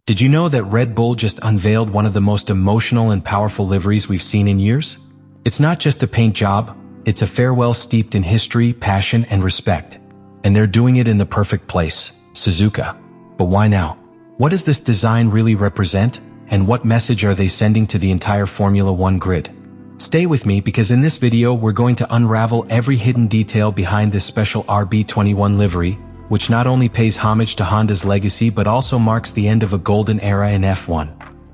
Did you know that Red Bull just unveiled one of the most emotional and powerful liveries we've seen in years? It's not just a paint job, it's a farewell steeped in history, passion, and respect. And they're doing it in the perfect place, Suzuka. But why now? What does this design really represent, and what message are they sending to the entire Formula One grid? Stay with me because in this video we're going to unravel every hidden detail behind this special RB21 livery, which not only pays homage to Honda's legacy but also marks the end of a golden era in F1.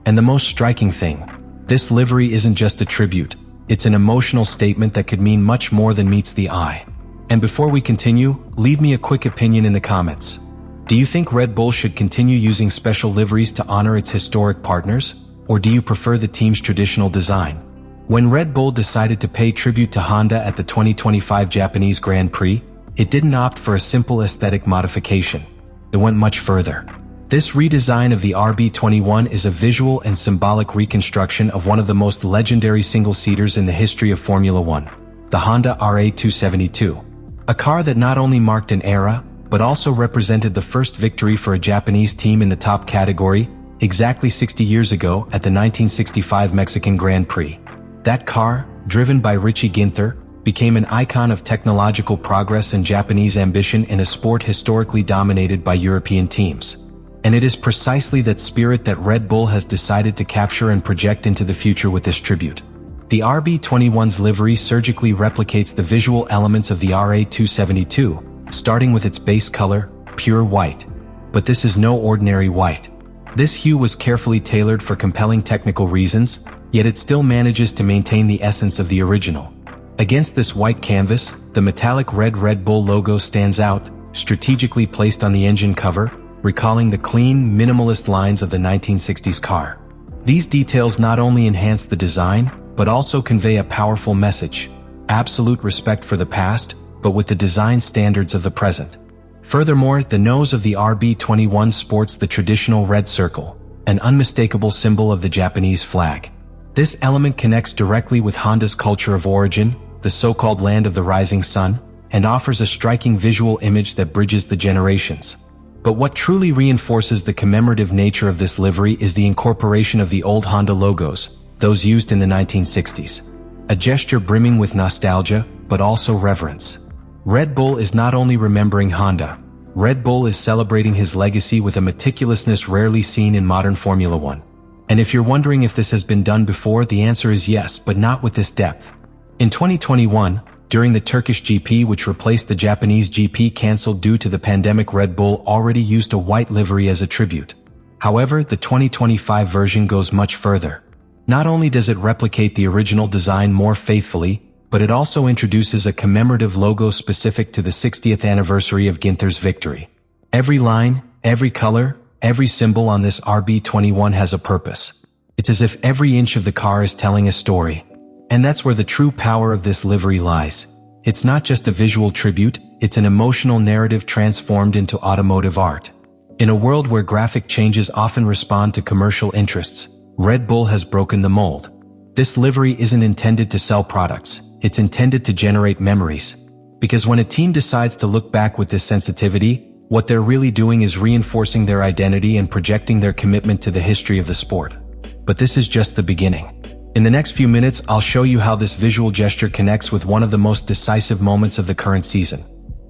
And the most striking thing, this livery isn't just a tribute, it's an emotional statement that could mean much more than meets the eye. And before we continue, leave me a quick opinion in the comments. Do you think Red Bull should continue using special liveries to honor its historic partners, or do you prefer the team's traditional design? When Red Bull decided to pay tribute to Honda at the 2025 Japanese Grand Prix, it didn't opt for a simple aesthetic modification. It went much further. This redesign of the RB21 is a visual and symbolic reconstruction of one of the most legendary single-seaters in the history of Formula One, the Honda RA272. A car that not only marked an era, but also represented the first victory for a Japanese team in the top category, exactly 60 years ago at the 1965 Mexican Grand Prix. That car, driven by Richie Ginther, became an icon of technological progress and Japanese ambition in a sport historically dominated by European teams. And it is precisely that spirit that Red Bull has decided to capture and project into the future with this tribute. The RB21's livery surgically replicates the visual elements of the RA272, starting with its base color, pure white. But this is no ordinary white. This hue was carefully tailored for compelling technical reasons, yet it still manages to maintain the essence of the original. Against this white canvas, the metallic red Red Bull logo stands out, strategically placed on the engine cover, recalling the clean, minimalist lines of the 1960s car. These details not only enhance the design, but also convey a powerful message: absolute respect for the past, but with the design standards of the present. Furthermore, the nose of the RB21 sports the traditional red circle, an unmistakable symbol of the Japanese flag. This element connects directly with Honda's culture of origin, the so-called land of the rising sun, and offers a striking visual image that bridges the generations. But what truly reinforces the commemorative nature of this livery is the incorporation of the old Honda logos, those used in the 1960s. A gesture brimming with nostalgia, but also reverence. Red Bull is not only remembering Honda, Red Bull is celebrating his legacy with a meticulousness rarely seen in modern Formula One. And if you're wondering if this has been done before, the answer is yes, but not with this depth. In 2021, during the Turkish GP, which replaced the Japanese GP cancelled due to the pandemic, Red Bull already used a white livery as a tribute. However, the 2025 version goes much further. Not only does it replicate the original design more faithfully, but it also introduces a commemorative logo specific to the 60th anniversary of Ginther's victory. Every line, every color, every symbol on this RB21 has a purpose. It's as if every inch of the car is telling a story. And that's where the true power of this livery lies. It's not just a visual tribute, it's an emotional narrative transformed into automotive art. In a world where graphic changes often respond to commercial interests, Red Bull has broken the mold. This livery isn't intended to sell products, it's intended to generate memories. Because when a team decides to look back with this sensitivity, what they're really doing is reinforcing their identity and projecting their commitment to the history of the sport. But this is just the beginning. In the next few minutes, I'll show you how this visual gesture connects with one of the most decisive moments of the current season.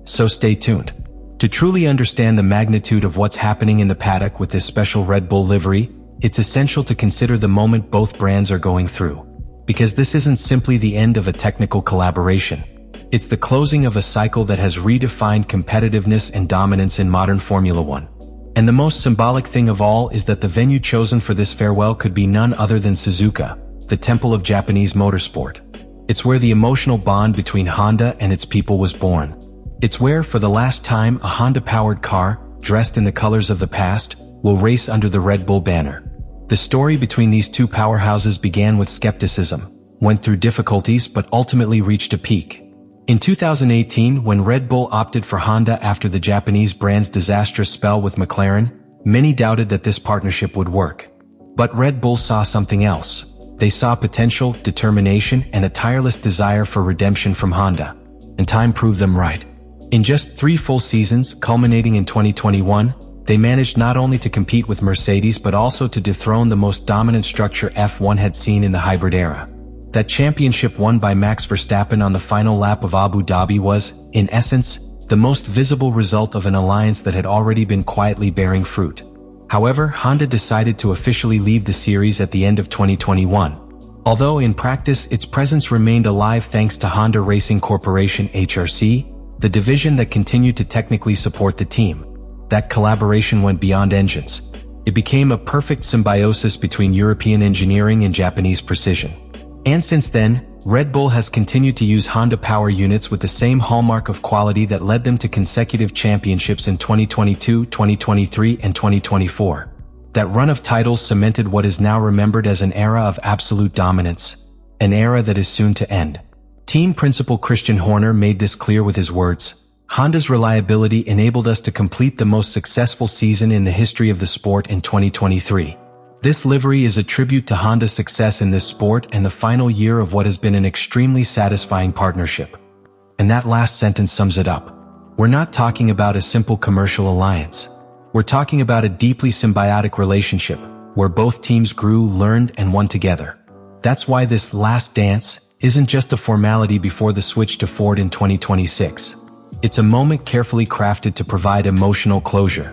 So stay tuned. To truly understand the magnitude of what's happening in the paddock with this special Red Bull livery, it's essential to consider the moment both brands are going through. Because this isn't simply the end of a technical collaboration. It's the closing of a cycle that has redefined competitiveness and dominance in modern Formula One. And the most symbolic thing of all is that the venue chosen for this farewell could be none other than Suzuka, the temple of Japanese motorsport. It's where the emotional bond between Honda and its people was born. It's where, for the last time, a Honda-powered car, dressed in the colors of the past, will race under the Red Bull banner. The story between these two powerhouses began with skepticism, went through difficulties, but ultimately reached a peak. In 2018, when Red Bull opted for Honda after the Japanese brand's disastrous spell with McLaren, many doubted that this partnership would work. But Red Bull saw something else. They saw potential, determination, and a tireless desire for redemption from Honda. And time proved them right. In just 3 full seasons, culminating in 2021, They managed not only to compete with Mercedes but also to dethrone the most dominant structure F1 had seen in the hybrid era. That championship won by Max Verstappen on the final lap of Abu Dhabi was, in essence, the most visible result of an alliance that had already been quietly bearing fruit. However, Honda decided to officially leave the series at the end of 2021. Although in practice its presence remained alive thanks to Honda Racing Corporation (HRC), the division that continued to technically support the team. That collaboration went beyond engines. It became a perfect symbiosis between European engineering and Japanese precision. And since then, Red Bull has continued to use Honda power units with the same hallmark of quality that led them to consecutive championships in 2022, 2023, and 2024. That run of titles cemented what is now remembered as an era of absolute dominance, an era that is soon to end. Team principal Christian Horner made this clear with his words, "Honda's reliability enabled us to complete the most successful season in the history of the sport in 2023. This livery is a tribute to Honda's success in this sport and the final year of what has been an extremely satisfying partnership." And that last sentence sums it up. We're not talking about a simple commercial alliance. We're talking about a deeply symbiotic relationship, where both teams grew, learned, and won together. That's why this last dance isn't just a formality before the switch to Ford in 2026. It's a moment carefully crafted to provide emotional closure.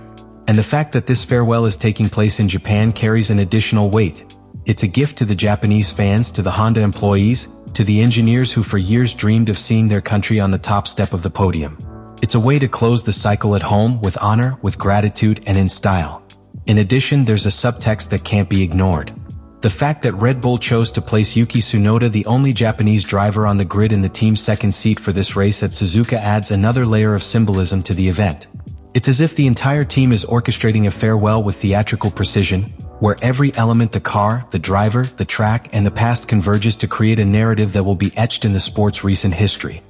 And the fact that this farewell is taking place in Japan carries an additional weight. It's a gift to the Japanese fans, to the Honda employees, to the engineers who for years dreamed of seeing their country on the top step of the podium. It's a way to close the cycle at home with honor, with gratitude, and in style. In addition, there's a subtext that can't be ignored. The fact that Red Bull chose to place Yuki Tsunoda, the only Japanese driver on the grid, in the team's second seat for this race at Suzuka adds another layer of symbolism to the event. It's as if the entire team is orchestrating a farewell with theatrical precision, where every element, the car, the driver, the track, and the past converges to create a narrative that will be etched in the sport's recent history.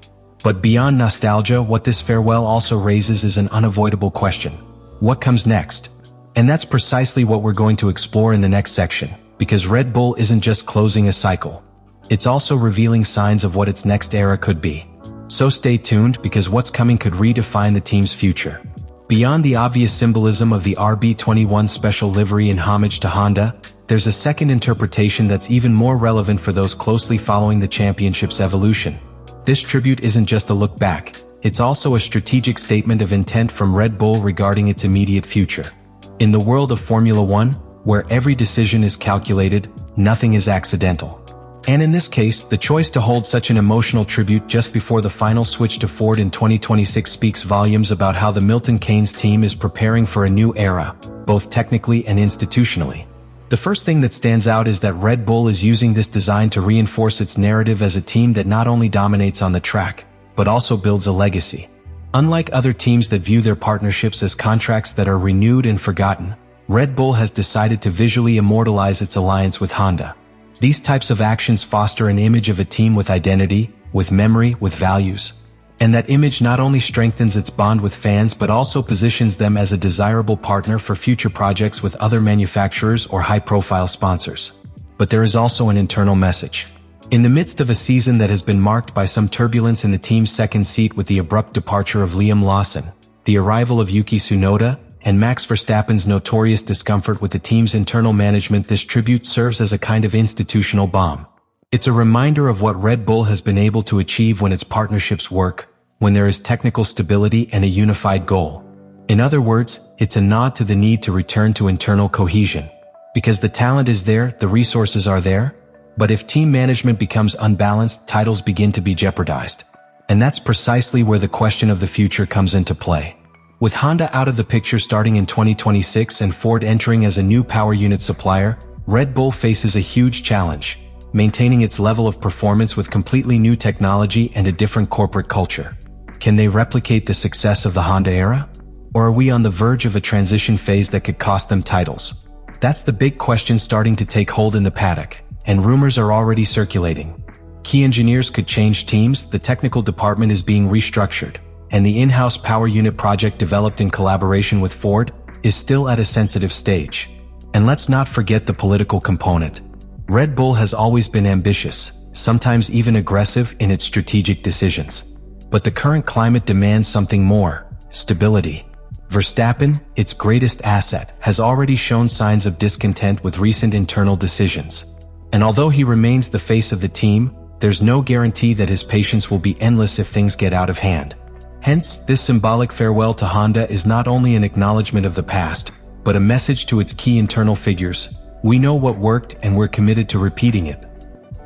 But beyond nostalgia, what this farewell also raises is an unavoidable question. What comes next? And that's precisely what we're going to explore in the next section, because Red Bull isn't just closing a cycle. It's also revealing signs of what its next era could be. So stay tuned, because what's coming could redefine the team's future. Beyond the obvious symbolism of the RB21 special livery in homage to Honda, there's a second interpretation that's even more relevant for those closely following the championship's evolution. This tribute isn't just a look back, it's also a strategic statement of intent from Red Bull regarding its immediate future. In the world of Formula One, where every decision is calculated, nothing is accidental. And in this case, the choice to hold such an emotional tribute just before the final switch to Ford in 2026 speaks volumes about how the Milton Keynes team is preparing for a new era, both technically and institutionally. The first thing that stands out is that Red Bull is using this design to reinforce its narrative as a team that not only dominates on the track, but also builds a legacy. Unlike other teams that view their partnerships as contracts that are renewed and forgotten, Red Bull has decided to visually immortalize its alliance with Honda. These types of actions foster an image of a team with identity, with memory, with values. And that image not only strengthens its bond with fans but also positions them as a desirable partner for future projects with other manufacturers or high-profile sponsors. But there is also an internal message. In the midst of a season that has been marked by some turbulence in the team's second seat with the abrupt departure of Liam Lawson, the arrival of Yuki Tsunoda, and Max Verstappen's notorious discomfort with the team's internal management, this tribute serves as a kind of institutional bomb. It's a reminder of what Red Bull has been able to achieve when its partnerships work, when there is technical stability and a unified goal. In other words, it's a nod to the need to return to internal cohesion. Because the talent is there, the resources are there, but if team management becomes unbalanced, titles begin to be jeopardized. And that's precisely where the question of the future comes into play. With Honda out of the picture starting in 2026 and Ford entering as a new power unit supplier, Red Bull faces a huge challenge, maintaining its level of performance with completely new technology and a different corporate culture. Can they replicate the success of the Honda era? Or are we on the verge of a transition phase that could cost them titles? That's the big question starting to take hold in the paddock, and rumors are already circulating. Key engineers could change teams, the technical department is being restructured, and the in-house power unit project developed in collaboration with Ford is still at a sensitive stage. And let's not forget the political component. Red Bull has always been ambitious, sometimes even aggressive in its strategic decisions. But the current climate demands something more: stability. Verstappen, its greatest asset, has already shown signs of discontent with recent internal decisions. And although he remains the face of the team, there's no guarantee that his patience will be endless if things get out of hand. Hence, this symbolic farewell to Honda is not only an acknowledgement of the past, but a message to its key internal figures. We know what worked and we're committed to repeating it.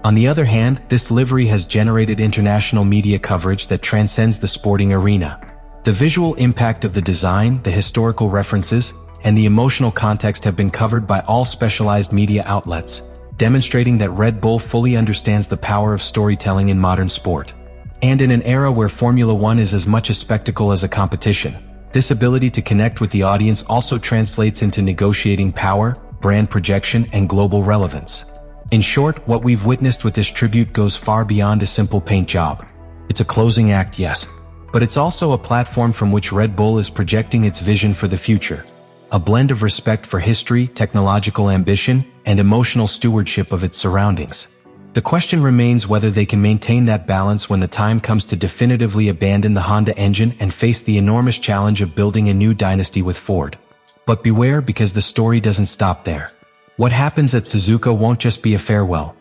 On the other hand, this livery has generated international media coverage that transcends the sporting arena. The visual impact of the design, the historical references, and the emotional context have been covered by all specialized media outlets, demonstrating that Red Bull fully understands the power of storytelling in modern sport. And in an era where Formula One is as much a spectacle as a competition, this ability to connect with the audience also translates into negotiating power, brand projection, and global relevance. In short, what we've witnessed with this tribute goes far beyond a simple paint job. It's a closing act, yes, but it's also a platform from which Red Bull is projecting its vision for the future. A blend of respect for history, technological ambition, and emotional stewardship of its surroundings. The question remains whether they can maintain that balance when the time comes to definitively abandon the Honda engine and face the enormous challenge of building a new dynasty with Ford. But beware, because the story doesn't stop there. What happens at Suzuka won't just be a farewell.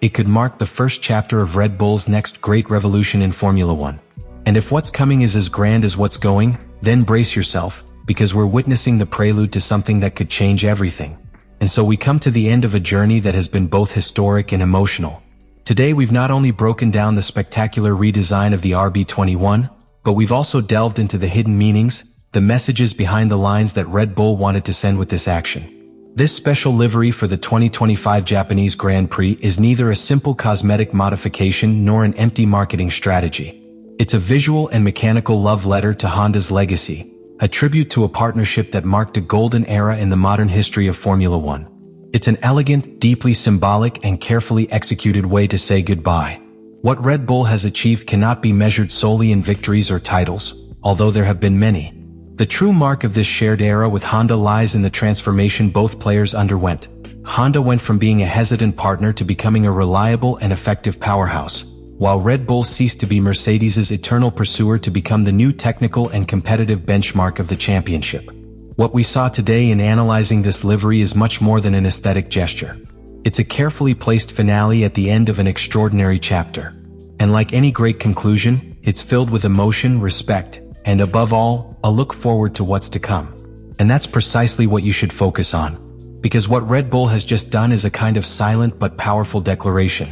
It could mark the first chapter of Red Bull's next great revolution in Formula One. And if what's coming is as grand as what's going, then brace yourself, because we're witnessing the prelude to something that could change everything. And so we come to the end of a journey that has been both historic and emotional. Today we've not only broken down the spectacular redesign of the RB21, but we've also delved into the hidden meanings, the messages behind the lines that Red Bull wanted to send with this action. This special livery for the 2025 Japanese Grand Prix is neither a simple cosmetic modification nor an empty marketing strategy. It's a visual and mechanical love letter to Honda's legacy, a tribute to a partnership that marked a golden era in the modern history of Formula One. It's an elegant, deeply symbolic, and carefully executed way to say goodbye. What Red Bull has achieved cannot be measured solely in victories or titles, although there have been many. The true mark of this shared era with Honda lies in the transformation both players underwent. Honda went from being a hesitant partner to becoming a reliable and effective powerhouse, while Red Bull ceased to be Mercedes's eternal pursuer to become the new technical and competitive benchmark of the championship. What we saw today in analyzing this livery is much more than an aesthetic gesture. It's a carefully placed finale at the end of an extraordinary chapter. And like any great conclusion, it's filled with emotion, respect, and above all, a look forward to what's to come. And that's precisely what you should focus on. Because what Red Bull has just done is a kind of silent but powerful declaration.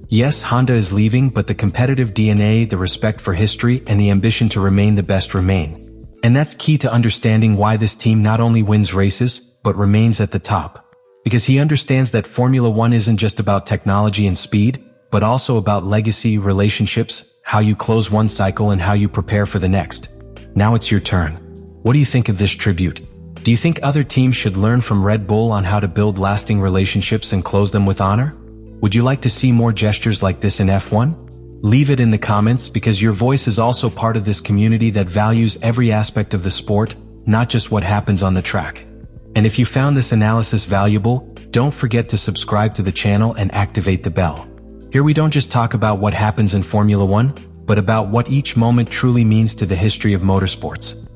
Yes, Honda is leaving, but the competitive DNA, the respect for history, and the ambition to remain the best remain. And that's key to understanding why this team not only wins races, but remains at the top. Because he understands that Formula One isn't just about technology and speed, but also about legacy, relationships, how you close one cycle and how you prepare for the next. Now it's your turn. What do you think of this tribute? Do you think other teams should learn from Red Bull on how to build lasting relationships and close them with honor? Would you like to see more gestures like this in F1? Leave it in the comments, because your voice is also part of this community that values every aspect of the sport, not just what happens on the track. And if you found this analysis valuable, don't forget to subscribe to the channel and activate the bell. Here we don't just talk about what happens in Formula One, but about what each moment truly means to the history of motorsports.